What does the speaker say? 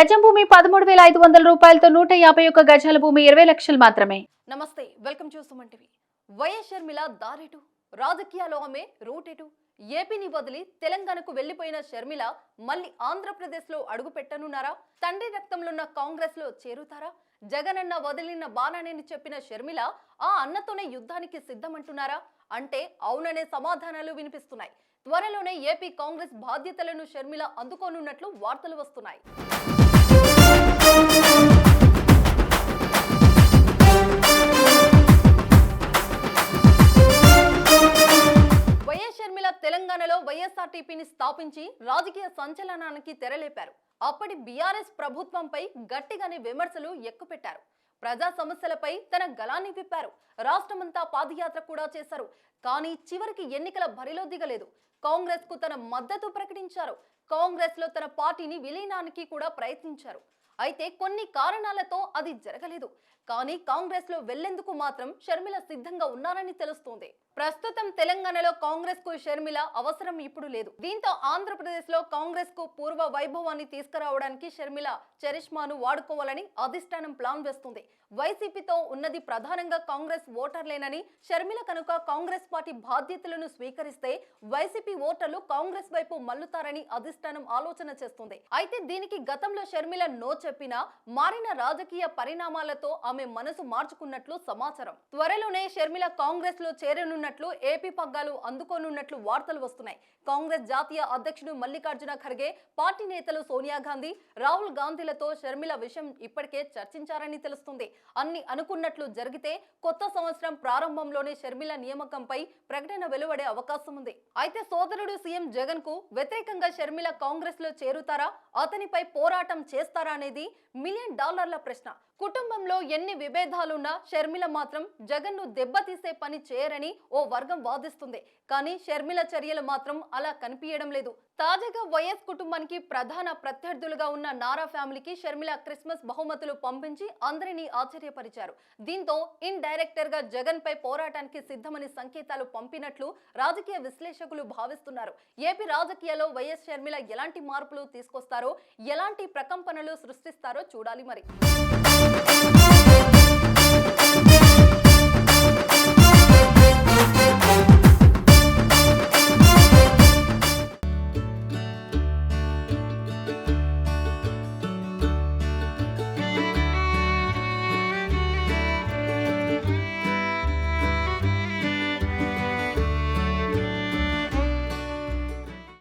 గజం భూమి 13,500 రూపాయలతో 151 గజాల భూమి 20 లక్షలు మాత్రమే. నమస్తే, welcome to Suman TV. YS Sharmila దారేటు, రాజకీయాల్లో ఆమె రూటేటు. ఏపీని వదిలి తెలంగాణకు వెళ్లిపోయిన షర్మిల మళ్ళీ ఆంధ్రప్రదేశ్ లో అడుగు పెట్టనున్నారా? తండ్రి రక్తంలో ఉన్న కాంగ్రెస్ లో చేరుతారా? జగనన్న వదిలిన బాణానేని చెప్పిన షర్మిల ఆ అన్నతోనే యుద్ధానికి సిద్ధమంటున్నారా అంటే అవుననే సమాధానాలు వినిపిస్తున్నాయి. త్వరలోనే ఏపీ కాంగ్రెస్ బాధ్యతలను షర్మిల అందుకోనున్నట్లు వార్తలు వస్తున్నాయి. వైఎస్ షర్మిల తెలంగాణలో వైఎస్ఆర్టీపీని స్థాపించి రాజకీయ సంచలనానికి తెరలేపారు. అప్పటి బీఆర్ఎస్ ప్రభుత్వంపై గట్టిగానే విమర్శలు ఎక్కుపెట్టారు. ప్రజా సమస్యలపై తన గళాన్ని విప్పారు. రాష్ట్రమంతా పాదయాత్ర కూడా చేశారు. కానీ చివరికి ఎన్నికల బరిలో దిగలేదు. కాంగ్రెస్ కు తన మద్దతు ప్రకటించారు. కాంగ్రెస్ లో తన పార్టీని విలీనానికి కూడా ప్రయత్నించారు. అయితే కొన్ని కారణాలతో అది జరగలేదు. కానీ కాంగ్రెస్ లో వెళ్లేందుకు మాత్రం షర్మిల సిద్ధంగా ఉన్నారని తెలుస్తోంది. ప్రస్తుతం తెలంగాణలో కాంగ్రెస్ కు షర్మిల అవసరం ఇప్పుడు లేదు. దీంతో ఆంధ్రప్రదేశ్ లో కాంగ్రెస్ కు పూర్వ వైభవాన్ని తీసుకురావడానికి షర్మిల చరిష్మాను వాడుకోవాలని అధిష్టానం ప్లాన్ వేస్తుంది. వైసీపీతో ఉన్నది ప్రధానంగా కాంగ్రెస్ ఓటర్లేనని, షర్మిల కనుక కాంగ్రెస్ పార్టీ బాధ్యతలను స్వీకరిస్తే వైసీపీ ఓటర్లు కాంగ్రెస్ వైపు మల్లుతారని అధిష్టానం ఆలోచన చేస్తుంది. అయితే దీనికి గతంలో షర్మిల నో చెప్పినా మారిన రాజకీయ పరిణామాలతో ఆమె మనసు మార్చుకున్నట్లు సమాచారం. త్వరలోనే షర్మిల కాంగ్రెస్ లో చేరనున్నట్లు, ఏపీ పగ్గాలు అందుకోనున్నట్లు వార్తలు వస్తున్నాయి. కాంగ్రెస్ జాతీయ అధ్యక్షుడు మల్లికార్జున ఖర్గే, పార్టీ నేతలు సోనియా గాంధీ, రాహుల్ గాంధీలతో షర్మిల విషయం ఇప్పటికే చర్చించారని తెలుస్తుంది. అన్ని అనుకున్నట్లు జరిగితే కొత్త సంవత్సరం ప్రారంభంలోనే షర్మిల నియామకంపై ప్రకటన వెలువడే అవకాశం ఉంది. అయితే సోదరుడు సీఎం జగన్ కు వ్యతిరేకంగా షర్మిల కాంగ్రెస్ లో చేరుతారా, అతనిపై పోరాటం చేస్తారా అనేది $1 మిలియన్ ప్రశ్న. కుటుంబంలో ఎన్ని విభేదాలున్నా షర్మిల మాత్రం జగన్ ను దెబ్బతీసే పని చేయరని ఓ వర్గం వాదిస్తుంది. కానీ షర్మిల చర్యలు మాత్రం అలా కనిపించడం లేదు. తాజాగా వైఎస్ కుటుంబానికి ప్రధాన ప్రత్యర్థులుగా ఉన్న నారా ఫ్యామిలీకి షర్మిల క్రిస్మస్ బహుమతులు పంపించి అందరినీ ఆశ్చర్యపరిచారు. దీంతో ఇన్ డైరెక్టర్ గా జగన్ పై పోరాటానికి సిద్ధమని సంకేతాలు పంపినట్లు రాజకీయ విశ్లేషకులు భావిస్తున్నారు. ఏపీ రాజకీయాల్లో వైఎస్ షర్మిల ఎలాంటి మార్పులు తీసుకొస్తారో, ఎలాంటి ప్రకంపనలు సృష్టిస్తారో చూడాలి మరి.